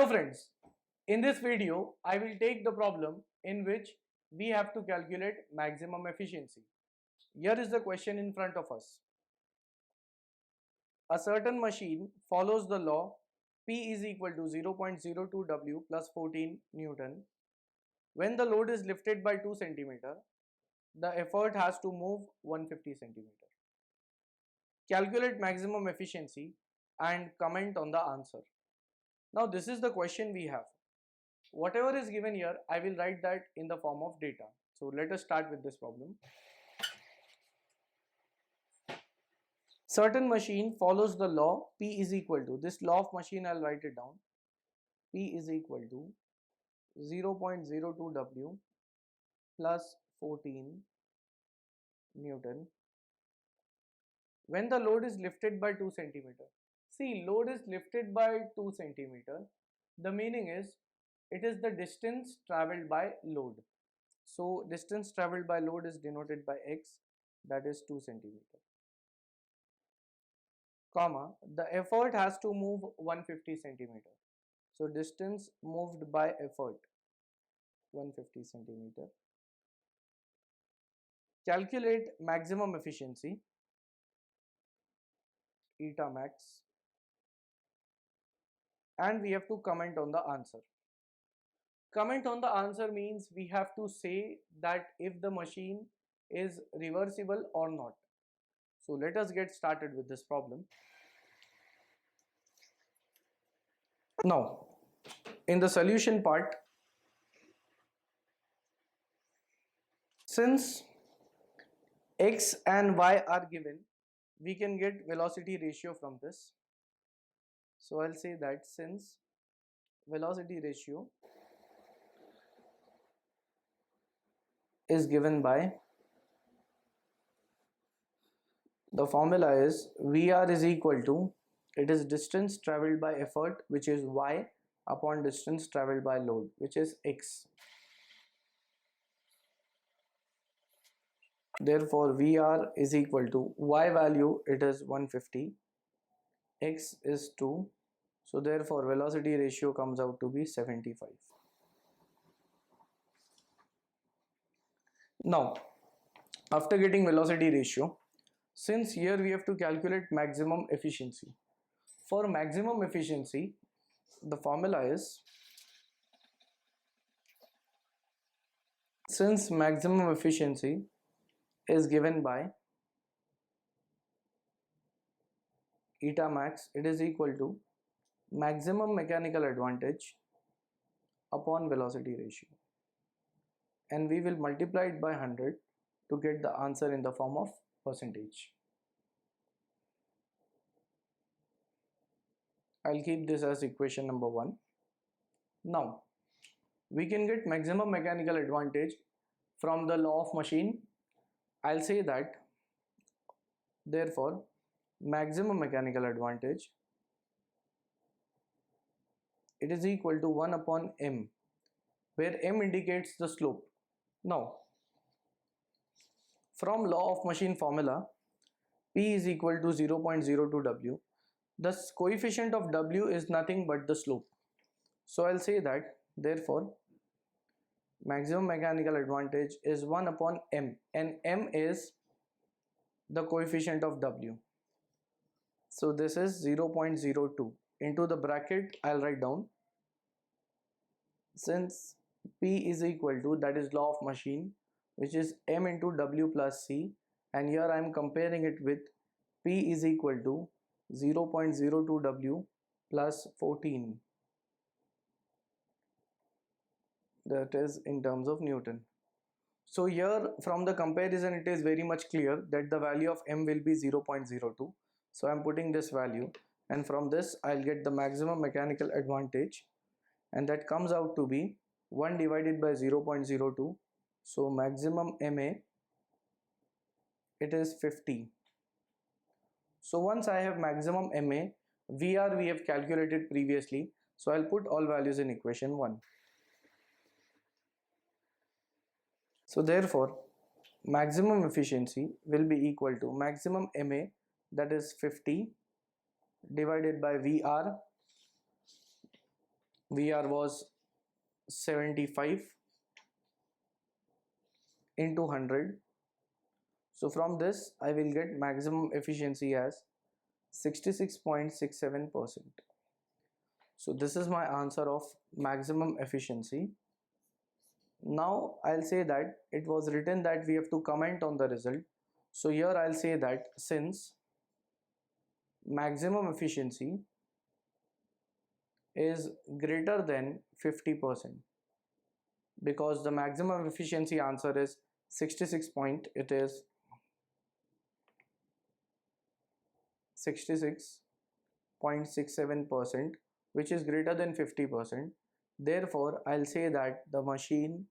friends, in this video I will take the problem in which we have to calculate maximum efficiency. Here is the question in front of us. A certain machine follows the law P is equal to 0.02 W plus 14 Newton. When the load is lifted by 2 centimeter, the effort has to move 150 centimeter. Calculate maximum efficiency and comment on the answer. Now this is the question we have. Whatever is given here, I will write that in the form of data. So let us start with this problem. Certain machine follows the law P is equal to, this law of machine I'll write it down, P is equal to 0.02 W plus 14 Newton when the load is lifted by 2 centimeter. See, load is lifted by 2 centimeter. The meaning is it is the distance traveled by load. So distance traveled by load is denoted by x, that is 2 centimeter. Comma, the effort has to move 150 centimeter. So distance moved by effort 150 centimeter. Calculate maximum efficiency, eta max, and we have to comment on the answer. Comment on the answer means we have to say that if the machine is reversible or not. So let us get started with this problem. Now, in the solution part, since x and y are given, we can get velocity ratio from this. So I'll say that since velocity ratio is given by, the formula is VR is equal to, it is distance traveled by effort, which is y, upon distance traveled by load, which is x. Therefore VR is equal to, y value it is 150, x is 2, so therefore velocity ratio comes out to be 75. Now after getting velocity ratio, since here we have to calculate maximum efficiency. For maximum efficiency, the formula is, since maximum efficiency is given by eta max, it is equal to maximum mechanical advantage upon velocity ratio, and we will multiply it by 100 to get the answer in the form of percentage. I'll keep this as equation number 1. Now we can get maximum mechanical advantage from the law of machine. I'll say that therefore maximum mechanical advantage, it is equal to 1 upon m, where m indicates the slope. Now from law of machine formula, P is equal to 0.02 W. The coefficient of W is nothing but the slope. So I'll say that therefore maximum mechanical advantage is 1 upon m, and m is the coefficient of W. So this is 0.02. Into the bracket I'll write down, since P is equal to, that is law of machine, which is m into W plus C, and here I am comparing it with P is equal to 0.02 W plus 14, that is in terms of Newton. So here from the comparison it is very much clear that the value of m will be 0.02. So I am putting this value, and from this I'll get the maximum mechanical advantage, and that comes out to be 1 divided by 0.02. So maximum MA, it is 50. So once I have maximum MA, VR we have calculated previously, so I'll put all values in equation 1. So therefore maximum efficiency will be equal to maximum MA, that is 50, divided by VR, VR was 75 into 100. So from this I will get maximum efficiency as 66.67%. So this is my answer of maximum efficiency. Now I'll say that it was written that we have to comment on the result. So here I'll say that since maximum efficiency is greater than 50%, because the maximum efficiency answer is 66 point, it is 66.67%, which is greater than 50%. Therefore I'll say that the machine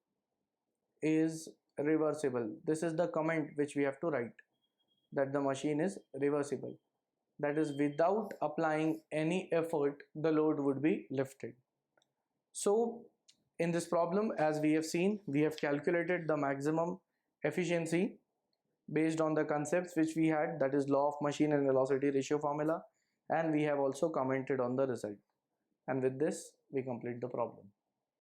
is reversible. This is the comment which we have to write, that the machine is reversible. That is, without applying any effort, the load would be lifted. So in this problem, as we have seen, we have calculated the maximum efficiency based on the concepts which we had, that is law of machine and velocity ratio formula, and we have also commented on the result. And with this we complete the problem.